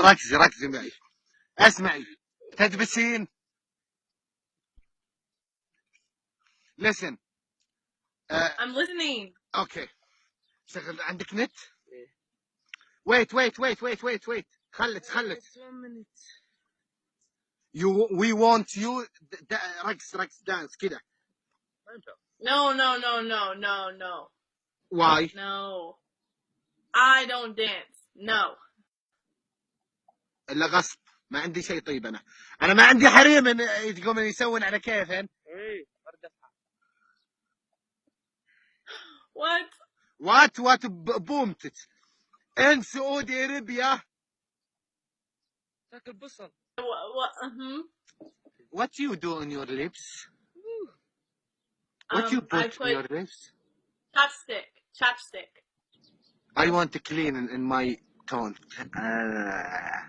ركزي معي، اسمعي. تدبسين. listen. I'm listening. اوكي. شغل عندك نت؟ wait. خلت. we want you. رقص دانس كده. No. why؟ No. I don't dance. No. الا غصب. ما عندي شيء. طيب انا ما عندي حريم يقومون يسوون على كيفهم. what بومتت ان سعودي ارابيا تاكل بصل. what you do on your lips? what you put on your lips? Chapstick. I want to clean in my tone. Okay.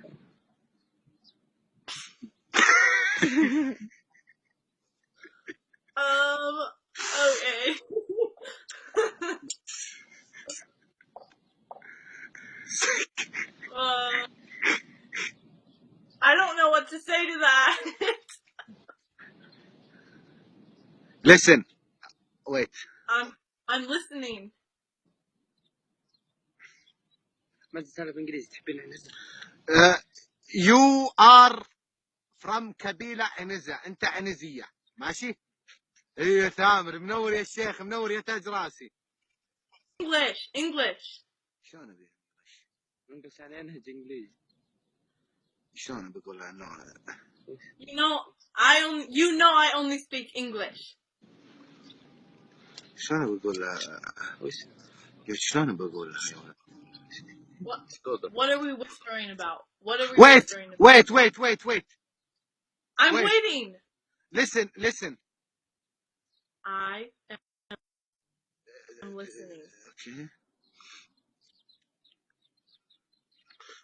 I don't know what to say to that. listen. wait. I'm listening. ما تتكلم انجليزي تحبين عنزة. you are from قبيلة عنزة. انت عنزية ماشي. ايه ثامر منور يا الشيخ، منور يا تاج راسي. English. شلون ابي انجلش يعني انهج انجليزي. شلون بقول انه you know I only speak English. شلون بقول شلون بقول What are we whispering about? wait. I'm waiting. listen. I am listening. Okay.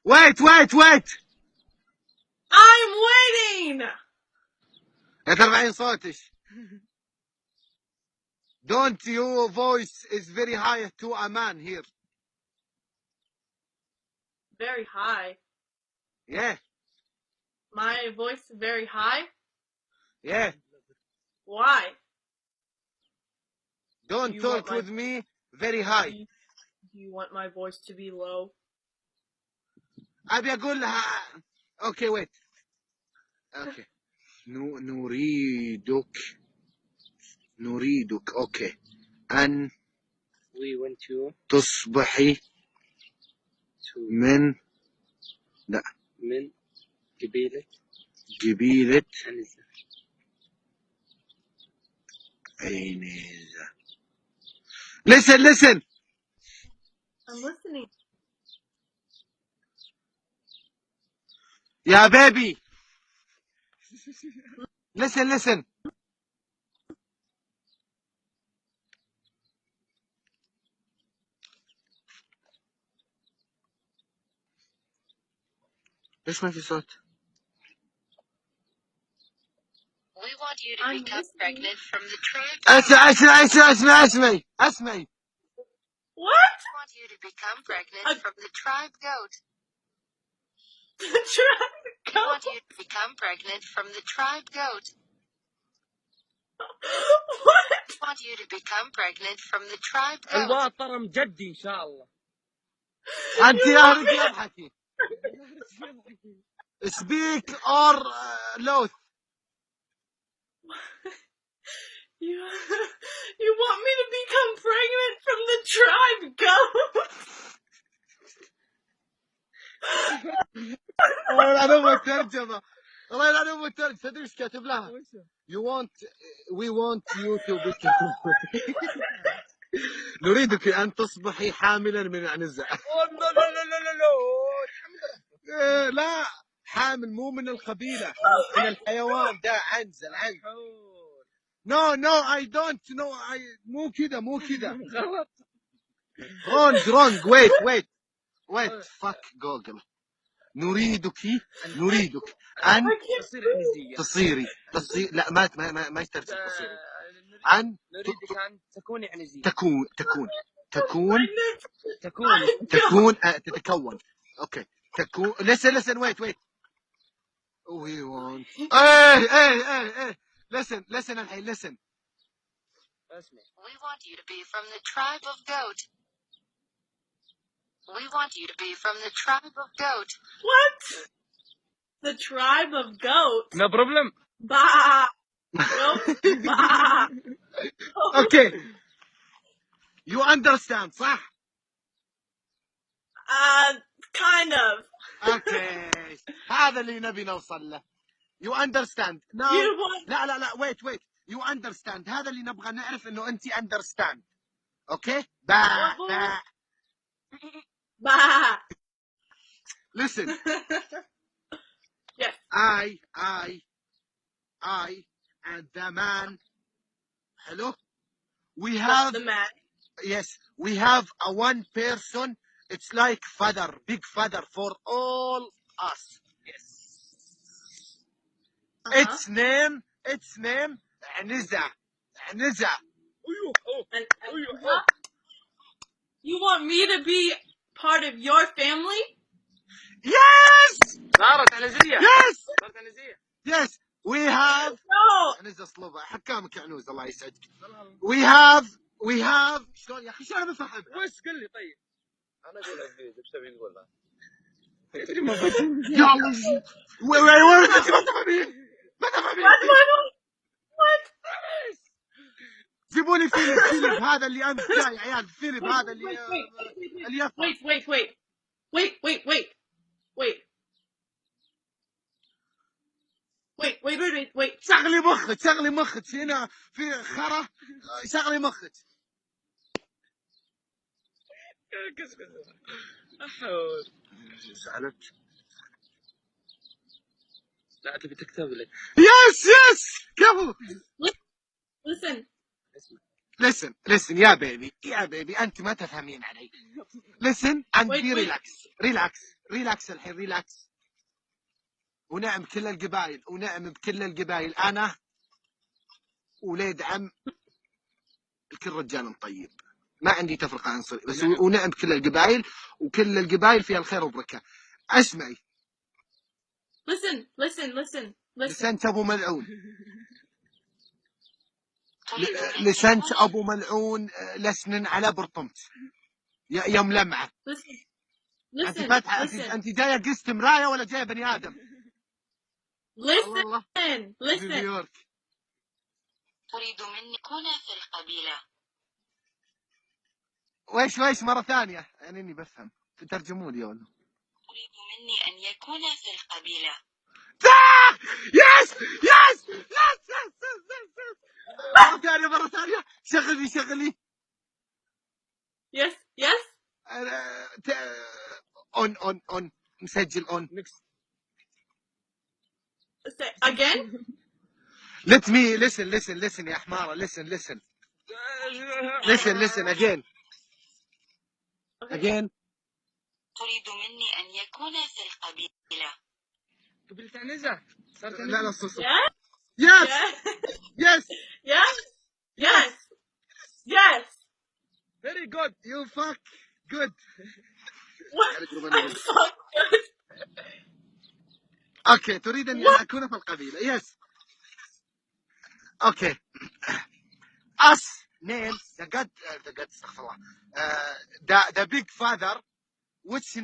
wait. I'm waiting. لا ترفعين صوتك. don't your voice is very high to a man here. Very high. Yeah. My voice is very high? Yeah. Why? Don't talk with me very high. Do you want my voice to be low? أبي أقول لها. Okay, wait. Okay. نريدك. Okay. أن we want you تصبحي من قبيلة عنزة. listen. I'm listening. يا بيبي. listen. ليش ما في صوت؟ We want you to become pregnant from the tribe. اسمعي. What? We want you to become pregnant from the tribe goat. The tribe goat? We want you to become pregnant from the tribe goat. What? We want you to become pregnant from the tribe goat. الله طرم جدي إن شاء الله. أنت يا رجل اضحكي. Speak or loath. You want me to become pregnant from the tribe goat? أنا أبغى الترجمة. والله أنا أبغى الترجمة. تدري إيش كاتب لها؟ we want you to become. نريدك أن تصبحي حاملا من عنزة. لا حامل مو من القبيلة، من الحيوان ده. عنزة. No I don't know. مو كده غلط. wrong. wait fuck Google. نريدك أن تصيري. لا ما يترجم تصيري. نريدك أن تكوني عنزية. تكون تكون تتكون. اوكي تكون. listen wait we want ايه listen الحين listen. اسمع. We want you to be from the tribe of goat. We want you to be from the tribe of goat. What? The tribe of goat. No problem. Bah. Nope. Bah. اوكي you understand صح؟ Kind of. اوكي هذا اللي نبي نوصل له. you understand now. You want لا wait you understand. هذا اللي نبغى نعرف انه انت understand. اوكي با bah. listen. Yes. I and the man. Hello. We have The man. yes we have a one person. It's like father, big father for all us. Yes. Its name Aniza. And you want me to be part of your family? Yes. صارت عنزية. Yes we have No. عنزة صلوبة. حكامك يا عنوز الله يسعدك. we have شلون يا اخي شلون بفهم؟ وش قل لي طيب. انا اقول لك ايش تبي نقول له؟ يا الله وين ما تفهمين What? جيبوا لي فيليب هذا اللي انت جاي يا عيال. فيليب هذا اللي يفهم. Wait. شغلي مخك هنا في خرا. شغلي مخك. أحول. سألت. لا تبي تكتب لك. يس كفو. Listen. يا بيبي انت ما تفهمين علي. listen and be relax الحين ريلاكس. ونعم بكل القبائل انا وليد عم الكل رجال طيب. ما عندي تفرقة عنصرية بس ونعم بكل القبائل وكل القبائل فيها الخير والبركة. اسمعي. Listen. لسنت ابو ملعون. لسنت ابو ملعون لسنن على برطمت يا ملمعة. انت فاتحة انت جاية قست مراية ولا جاية بني ادم؟ Listen. في نيويورك. أريد مني كون في القبيلة. ويش مرة ثانية يعني اني بفهم. تترجموا لي ولا؟ أريد مني أن يكون في القبيلة. يس مرة ثانية شغلي. Yes. on مسجل on. Say again. let me listen يا حمارة. listen again. تريد مني أن يكون في القبيلة. قبلت عنزة. صارت لا صوص. Yes. Yes. Very good. You fuck good. What? I fuck good. اوكي تريد ان اكون في القبيلة. يس اوكي. us name the god استغفر الله. the big father which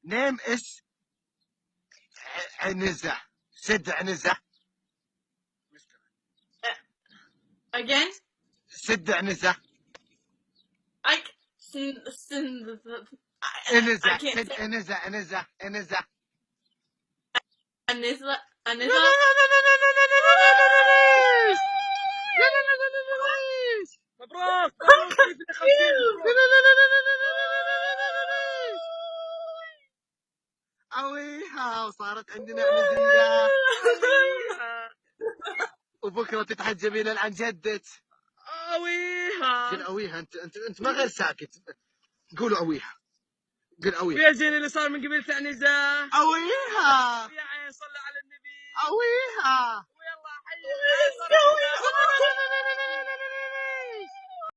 name is عنزة. سد عنزة. Again. سد عنزة. Anizla. مبروك. اويها وصارت عندنا عنزية. وبكرة تتحجبين عن جدك. اويها. اويها انت ما غير ساكت. قولوا اويها. ويا زين اللي صار من قبيلة عنزة. اويها. يا عين صلى على النبي. اويها. ويلا حي.